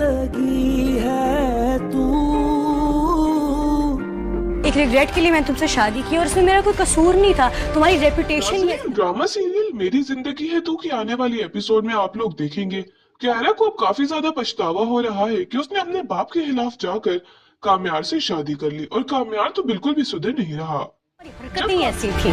लगी है तू। एक रिग्रेट के लिए मैंने तुमसे शादी की और इसमें मेरा कोई कसूर नहीं था, तुम्हारी रेपुटेशन। ड्रामा सीरियल मेरी जिंदगी है तू की आने वाली एपिसोड में आप लोग देखेंगे कि आयरा को अब काफी ज्यादा पछतावा हो रहा है कि उसने अपने बाप के खिलाफ जाकर कामयार से शादी कर ली और कामयार तो बिल्कुल भी सुधर नहीं रहा। हरकत ही ऐसी थी।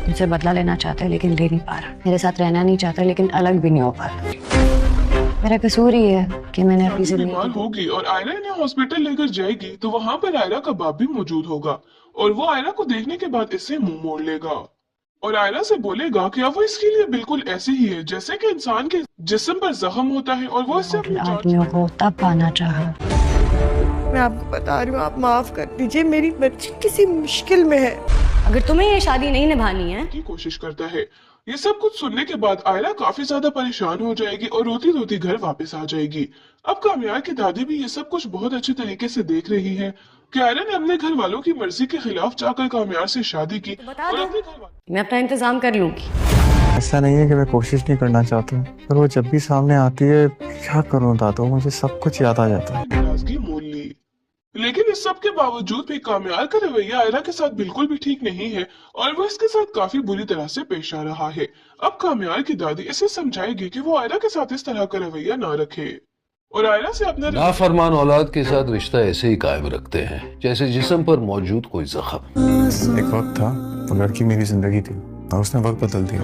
मुझसे बदला लेना चाहता है लेकिन ले नहीं पा रहा, मेरे साथ रहना नहीं चाहता लेकिन अलग भी नहीं हो पा रहा। मेरा कसूर ही है कि मैंने अपनी जिंदगी बीमार होगी और आयरा इन्हें हॉस्पिटल लेकर जाएगी तो वहाँ पर आयरा का बाप भी मौजूद होगा और वो आयरा को देखने के बाद इससे मुंह मोड़ लेगा और आयरा से बोलेगा कि अब वो इसके लिए बिल्कुल ऐसे ही है जैसे कि इंसान के जिस्म पर जख्म होता है और वो इससे अपनी जान आदमियों को तब पाना चाहा। मैं आपको बता रही हूँ, आप माफ कर दीजिए, मेरी बच्ची किसी मुश्किल में है। अगर तुम्हें ये शादी नहीं निभानी है की कोशिश करता है। ये सब कुछ सुनने के बाद आयरा काफी ज्यादा परेशान हो जाएगी और रोती रोती घर वापस आ जाएगी। अब कामयार की दादी भी ये सब कुछ बहुत अच्छे तरीके से देख रही है कि आयरा ने अपने घर वालों की मर्जी के खिलाफ जाकर कामयार से शादी की और अपने मैं अपना इंतजाम कर लूंगी। ऐसा नहीं है कि मैं कोशिश नहीं करना चाहता हूँ, पर वो जब भी सामने आती है क्या करूँ दादू, मुझे सब कुछ याद आ जाता है। नाराजगी मोल ली, लेकिन इस सब के बावजूद भी कामयार का रवैया आयरा के साथ बिल्कुल भी ठीक नहीं है और वो इसके साथ काफी बुरी तरह से पेश आ रहा है। अब कामयार की दादी इसे समझाएगी कि वो आयरा के साथ इस तरह का रवैया ना रखे और आयरा से अपने नाफरमान औलाद के साथ रिश्ता ऐसे ही कायम रखते हैं जैसे जिस्म पर मौजूद कोई जख्म। एक वक्त था वो लड़की मेरी जिंदगी थी और उसने वक्त बदल दिया।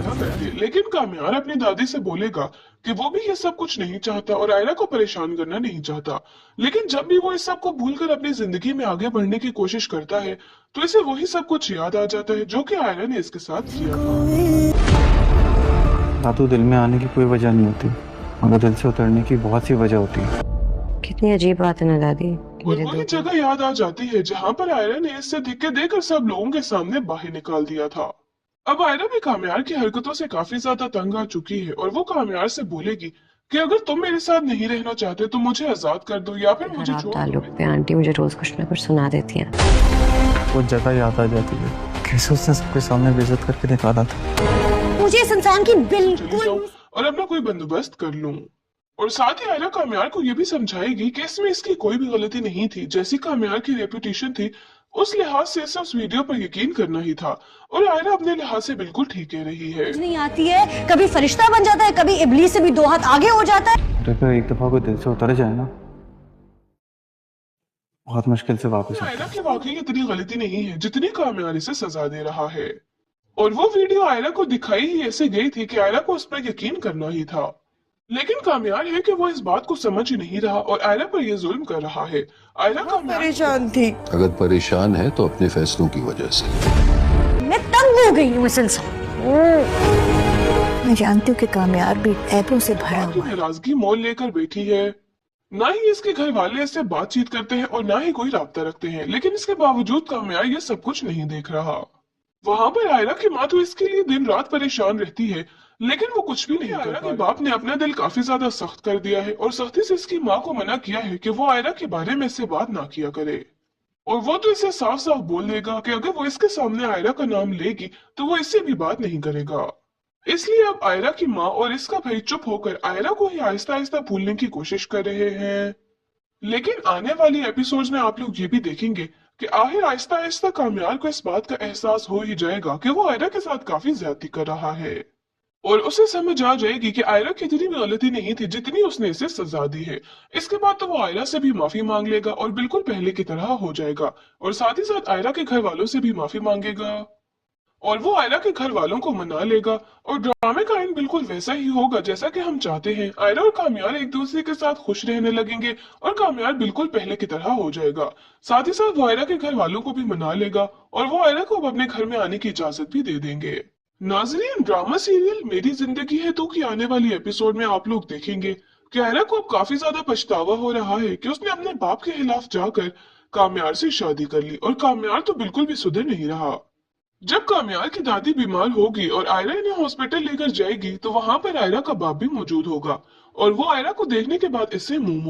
लेकिन कामयार अपनी दादी से बोलेगा कि वो भी ये सब कुछ नहीं चाहता और आयरा को परेशान करना नहीं चाहता, लेकिन जब भी वो इस सब को भूलकर अपनी जिंदगी में आगे बढ़ने की कोशिश करता है तो इसे वही सब कुछ याद आ जाता है जो कि आयरा ने इसके साथ किया था। दादू, दिल में आने की कोई वजह नहीं होती मगर दिल से उतरने की बहुत सी वजह होती है। कितनी अजीब बात है ना दादी। और वही जगह याद आ जाती है जहाँ पर आयरा ने इससे धिक्के देकर सब लोगों के सामने बाहर निकाल दिया था। अब आयरा भी कामयार की हरकतों से काफी ज्यादा तंग आ चुकी है और वो कामयार से बोलेगी कि अगर तुम मेरे साथ नहीं रहना चाहते तो मुझे आजाद कर दो या फिर मुझे छोड़ ताल्लुक पे आंटी मुझे रोज कुछ ना कुछ सुना देती हैं। वो जगह याद आ जाती है कैसे उसने सबके सामने बेइज्जत करके निकाला था। मुझे इस इंसान की चली बिल्कुल जाऊं और अपना कोई बंदोबस्त कर लूं। और साथ ही आयरा कामयार को ये भी समझाएगी कि इसमें इसकी कोई भी गलती नहीं थी, जैसी कामयार की रेपुटेशन थी उस लिहाज से इसे उस वीडियो पर यकीन करना ही था और आयरा अपने लिहाज से बिल्कुल ठीक कह रही है। नहीं आती है, कभी फरिश्ता बन जाता है, कभी इब्लीस से भी 2 हाथ आगे हो जाता है। तो फिर एक दफा को दिल से उतर जाए ना बहुत मुश्किल से वापस आयरा की वाकई इतनी गलती नहीं है जितनी कामयार इसे सजा दे रहा है और वो वीडियो आयरा को दिखाई ही ऐसे गई थी कि आयरा को उस पर यकीन करना ही था, लेकिन कामयार है कि वो इस बात को समझ ही नहीं रहा और आयरा पर ये जुल्म कर रहा है। आयरा परेशान थी। अगर परेशान है तो अपने फैसलों की वजह से। मैं तंग हो गई हूँ इस इंसान। मैं जानती हूँ कि कामयार भी ऐबों से भरा हुआ है। नाराजगी मोल लेकर बैठी है, ना ही इसके घर वाले इससे बातचीत करते हैं और ना ही कोई राब्ता रखते हैं, लेकिन इसके बावजूद कामयार ये सब कुछ नहीं देख रहा। वहाँ पर आयरा की माँ तो इसके लिए दिन रात परेशान रहती है, लेकिन वो कुछ भी नहीं। आयरा के बाप ने अपना दिल काफी ज्यादा सख्त कर दिया है और सख्ती से इसकी माँ को मना किया है कि वो आयरा के बारे में इससे बात ना किया करे और वो तो इसे साफ साफ बोल देगा कि अगर वो इसके सामने आयरा का नाम लेगी तो वो इससे भी बात नहीं करेगा। इसलिए अब आयरा की माँ और इसका भाई चुप होकर आयरा को ही आहिस्ता आहिस्ता भूलने की कोशिश कर रहे हैं, लेकिन आने वाली एपिसोड्स में आप लोग ये भी देखेंगे कि आखिर आहिस्ता आहिस्ता कामयार को इस बात का एहसास हो ही जाएगा कि वो आयरा के साथ काफी ज्यादती कर रहा है और उसे समझ आ जाएगी कि आयरा की इतनी भी गलती नहीं थी जितनी उसने इसे सजा दी है। इसके बाद तो वो आयरा से भी माफी मांग लेगा और बिल्कुल पहले की तरह हो जाएगा और साथ ही साथ आयरा के घर वालों से भी माफी मांगेगा और वो आयरा के घर वालों को मना लेगा और ड्रामे का एंड बिल्कुल वैसा ही होगा जैसा कि हम चाहते हैं। आयरा और कामयार एक दूसरे के साथ खुश रहने लगेंगे और कामयार बिल्कुल पहले की तरह हो जाएगा। साथ ही साथ वो आयरा के घर वालों को भी मना लेगा और वो आयरा को अब अपने घर में आने की इजाजत भी दे देंगे। नाज़रीन, ड्रामा सीरियल मेरी जिंदगी है तू की आने वाली एपिसोड में आप लोग देखेंगे कि आयरा को अब काफी ज्यादा पछतावा हो रहा है कि उसने अपने बाप के खिलाफ जाकर कामयार से शादी कर ली और कामयार तो बिल्कुल भी सुधर नहीं रहा। जब कामयार की दादी बीमार होगी और आयरा इन्हें हॉस्पिटल लेकर जाएगी तो वहां पर आयरा का बाप भी मौजूद होगा और वो आयरा को देखने के बाद इससे मुंह